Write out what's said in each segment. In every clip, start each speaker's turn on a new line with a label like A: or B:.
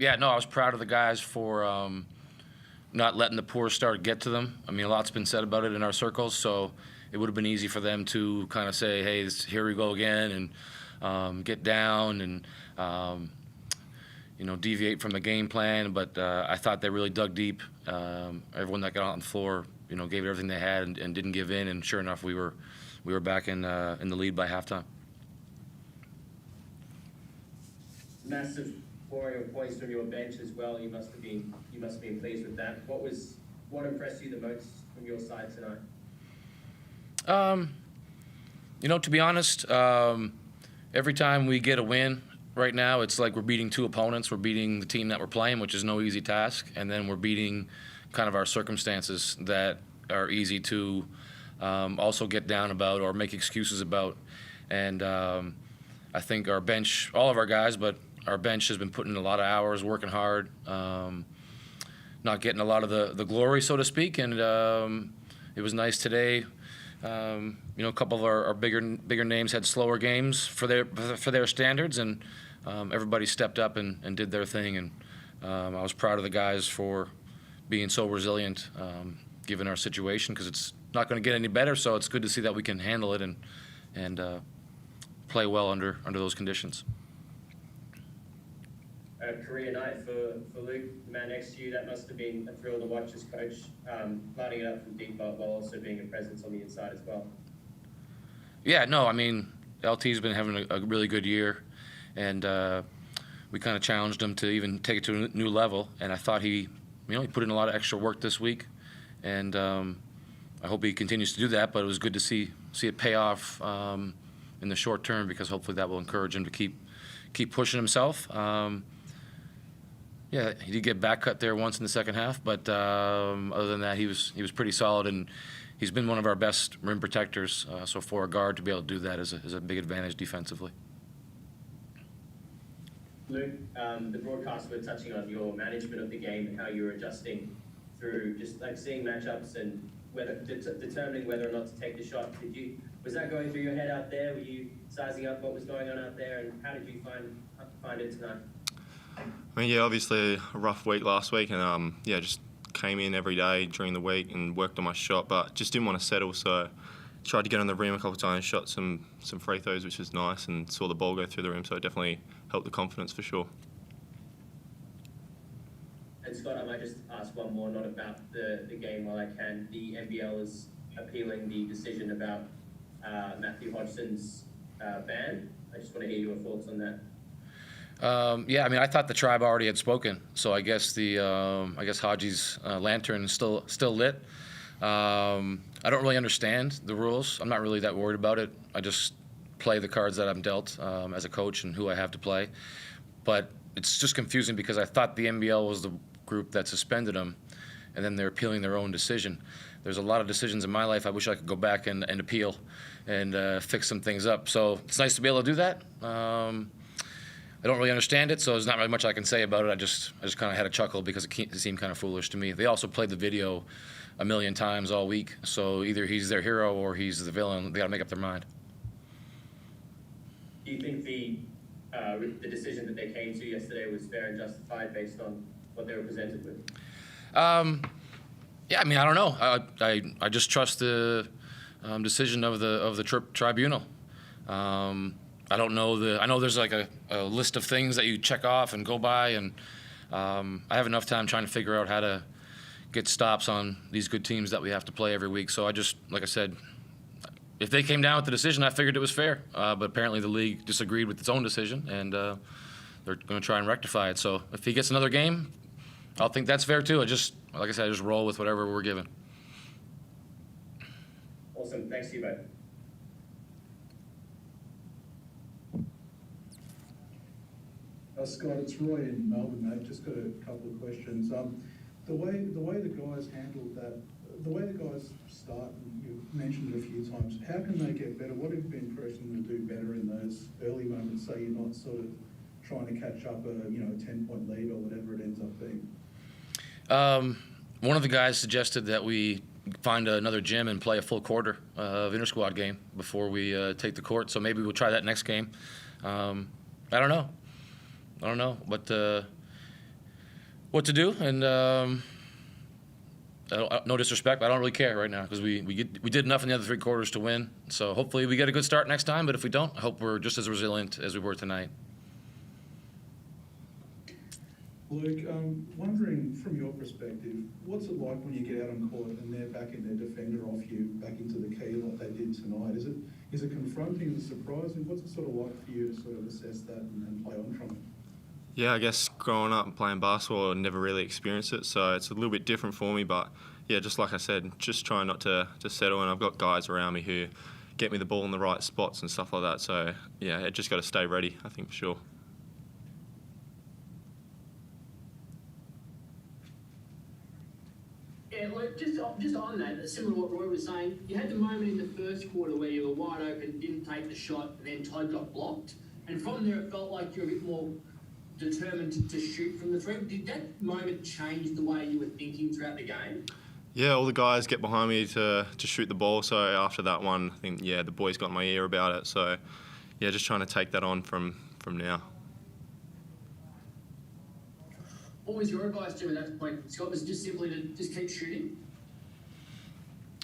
A: Yeah, no, I was proud of the guys for not letting the poor start get to them. I mean, a lot's been said about it in our circles, so it would have been easy for them to kind of say, hey, here we go again, and get down and, deviate from the game plan. But I thought they really dug deep. Everyone that got on the floor, gave it everything they had and didn't give in. And sure enough, we were back in the lead by halftime.
B: Massive pouring of points from your bench as well. You must have been pleased with that. What impressed you the most from your side tonight?
A: To be honest, every time we get a win right now, it's like we're beating two opponents. We're beating the team that we're playing, which is no easy task, and then we're beating kind of our circumstances that are easy to also get down about or make excuses about. And I think our bench, all of our guys, but our bench has been putting in a lot of hours, working hard, not getting a lot of the glory, so to speak. And it was nice today. A couple of our bigger names had slower games for their standards, and everybody stepped up and did their thing. And I was proud of the guys for being so resilient, given our situation, because it's not going to get any better. So it's good to see that we can handle it and play well under those conditions.
B: A career night for Luke, the man next to you. That must have been a thrill to watch as coach, lining it up from deep while also being a presence on the inside as well. Yeah,
A: no, I mean, LT's been having a really good year, and we kind of challenged him to even take it to a new level. And I thought he put in a lot of extra work this week, and I hope he continues to do that. But it was good to see it pay off in the short term, because hopefully that will encourage him to keep pushing himself. Yeah, he did get back cut there once in the second half, but other than that, he was pretty solid, and he's been one of our best rim protectors. So for a guard to be able to do that is a big advantage defensively.
B: Luke, the broadcast were touching on your management of the game and how you were adjusting through just like seeing matchups and determining whether or not to take the shot. Was that going through your head out there? Were you sizing up what was going on out there, and how did you find it tonight?
C: I mean, yeah, obviously a rough week last week, and just came in every day during the week and worked on my shot, but just didn't want to settle, so tried to get on the rim a couple of times, shot some free throws, which was nice, and saw the ball go through the rim, so it definitely helped the confidence for sure.
B: And Scott, I might just ask one more, not about the game while I can. The NBL is appealing the decision about Matthew Hodgson's ban. I just want to hear your thoughts on that.
A: Yeah, I mean, I thought the tribe already had spoken, so I guess Haji's lantern is still lit. I don't really understand the rules. I'm not really that worried about it. I just play the cards that I'm dealt as a coach and who I have to play. But it's just confusing because I thought the NBL was the group that suspended him, and then they're appealing their own decision. There's a lot of decisions in my life I wish I could go back and appeal and fix some things up. So it's nice to be able to do that. I don't really understand it, so there's not really much I can say about it. I just kind of had a chuckle because it seemed kind of foolish to me. They also played the video a million times all week, so either he's their hero or he's the villain. They got to make up their mind.
B: Do you think the decision that they came to yesterday was fair and justified based on what they were presented with?
A: Yeah, I mean, I don't know. I just trust the decision of the tribunal. I don't know I know there's like a list of things that you check off and go by, and I have enough time trying to figure out how to get stops on these good teams that we have to play every week. So I just, like I said, if they came down with the decision, I figured it was fair. But apparently the league disagreed with its own decision, and they're going to try and rectify it. So if he gets another game, I'll think that's fair too. Like I said, I just roll with whatever we're given.
B: Awesome. Thanks to you both.
D: Scott, it's Roy in Melbourne, mate. Just got a couple of questions. The way the guys handled that, the way the guys start, you mentioned it a few times, how can they get better? What have you been pressing them to do better in those early moments so you're not sort of trying to catch up a 10-point lead or whatever it ends up being?
A: One of the guys suggested that we find another gym and play a full quarter of inter-squad game before we take the court. So maybe we'll try that next game. I don't know, but what to do, and no disrespect, I don't really care right now because we did enough in the other 3 quarters to win. So hopefully we get a good start next time. But if we don't, I hope we're just as resilient as we were tonight.
D: Luke, wondering from your perspective, what's it like when you get out on court and they're backing their defender off you back into the key like they did tonight? Is it confronting and surprising? What's it sort of like for you to sort of assess that and play on from it?
C: Yeah, I guess growing up and playing basketball, I never really experienced it, so it's a little bit different for me. But yeah, just like I said, just trying not to settle. And I've got guys around me who get me the ball in the right spots and stuff like that. So yeah, I just got to stay ready, I think, for sure.
E: Yeah, like just on that, similar to what Roy was saying, you had the moment in the first quarter where you were wide open, didn't take the shot, and then Todd got blocked. And from there, it felt like you were a bit more determined to shoot from the three. Did that moment change the way you were thinking throughout the game?
C: Yeah, all the guys get behind me to shoot the ball. So after that one, I think, yeah, the boys got in my ear about it. So yeah, just trying to take that on from now.
E: What was your advice to him at that point, Scott? Was it just simply to just keep shooting?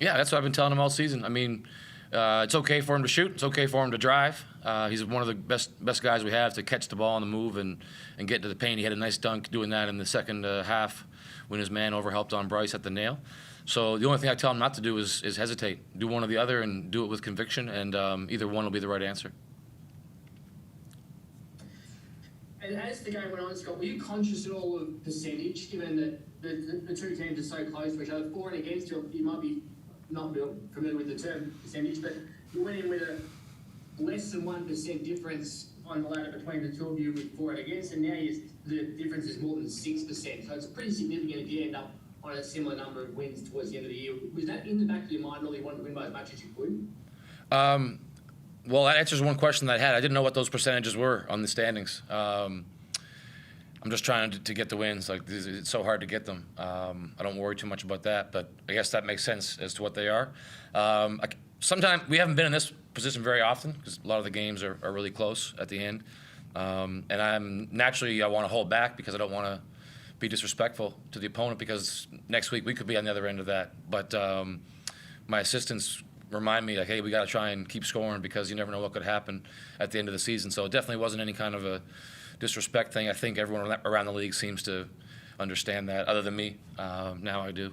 A: Yeah, that's what I've been telling him all season. I mean, it's okay for him to shoot. It's okay for him to drive. He's one of the best guys we have to catch the ball on the move and get to the paint. He had a nice dunk doing that in the second half when his man overhelped on Bryce at the nail. So the only thing I tell him not to do is hesitate. Do one or the other and do it with conviction, and either one will be the right answer.
E: And as the game went on, Scott, were you conscious at all of percentage, given that the 2 teams are so close to each other? For and against, you might be not familiar with the term percentage, but you went in with a less than 1% difference on the ladder between the 2 of you with for and against, and now the difference is more than 6%. So it's pretty significant if you end up on a similar number of wins towards the end of the year. Was that in the back of your mind, really wanting to win by as much as you could?
A: Well, that answers one question that I had. I didn't know what those percentages were on the standings. I'm just trying to get the wins. Like, it's so hard to get them. I don't worry too much about that, but I guess that makes sense as to what they are. Sometimes we haven't been in this position very often because a lot of the games are really close at the end. And I want to hold back because I don't want to be disrespectful to the opponent because next week we could be on the other end of that. But my assistants remind me, like, hey, we got to try and keep scoring because you never know what could happen at the end of the season. So it definitely wasn't any kind of a disrespect thing. I think everyone around the league seems to understand that, other than me. Now I do.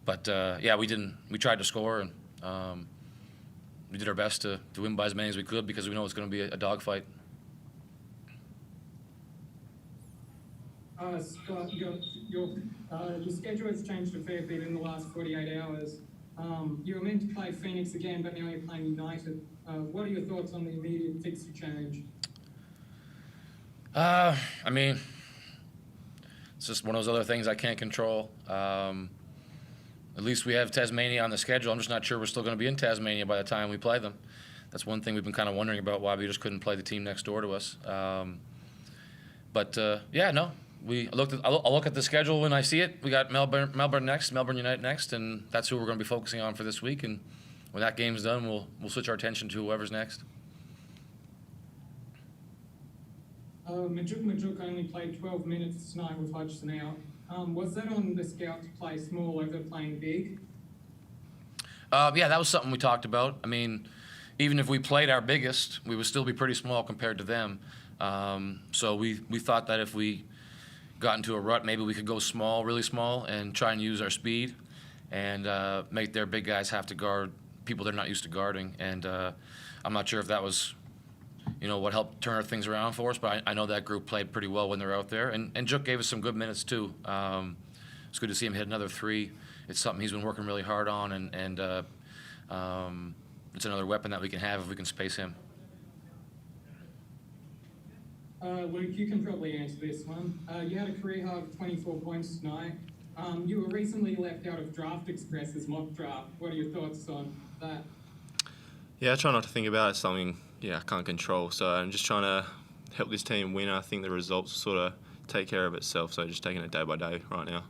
A: But, yeah, we tried to score, and we did our best to win by as many as we could because we know it's going to be a dogfight.
F: Scott, your schedule has changed a fair bit in the last 48 hours. You were meant to play Phoenix again, but now you're playing United. What are your thoughts on the immediate fixture change?
A: I mean, it's just one of those other things I can't control. At least we have Tasmania on the schedule. I'm just not sure we're still going to be in Tasmania by the time we play them. That's one thing we've been kind of wondering about, why we just couldn't play the team next door to us. Yeah, no. I'll look at the schedule when I see it. We got Melbourne next, Melbourne United next, and that's who we're going to be focusing on for this week. And when that game's done, we'll switch our attention to whoever's next.
F: Majuk only played 12 minutes tonight with Hodgson out. Was that on the scout to play small over playing big?
A: Yeah, that was something we talked about. I mean, even if we played our biggest, we would still be pretty small compared to them. So we thought that if we got into a rut, maybe we could go small, really small, and try and use our speed and make their big guys have to guard people they're not used to guarding. And I'm not sure if that was, what helped turn things around for us, but I know that group played pretty well when they're out there. And Juk gave us some good minutes, too. It's good to see him hit another 3. It's something he's been working really hard on, and it's another weapon that we can have if we can space him.
F: Luke, you can probably answer this one. You had a career high of 24 points tonight. You were recently left out of Draft Express's mock draft. What are your thoughts on that?
C: Yeah, I try not to think about it. It's something, I can't control. So I'm just trying to help this team win. I think the results sort of take care of itself. So just taking it day by day right now.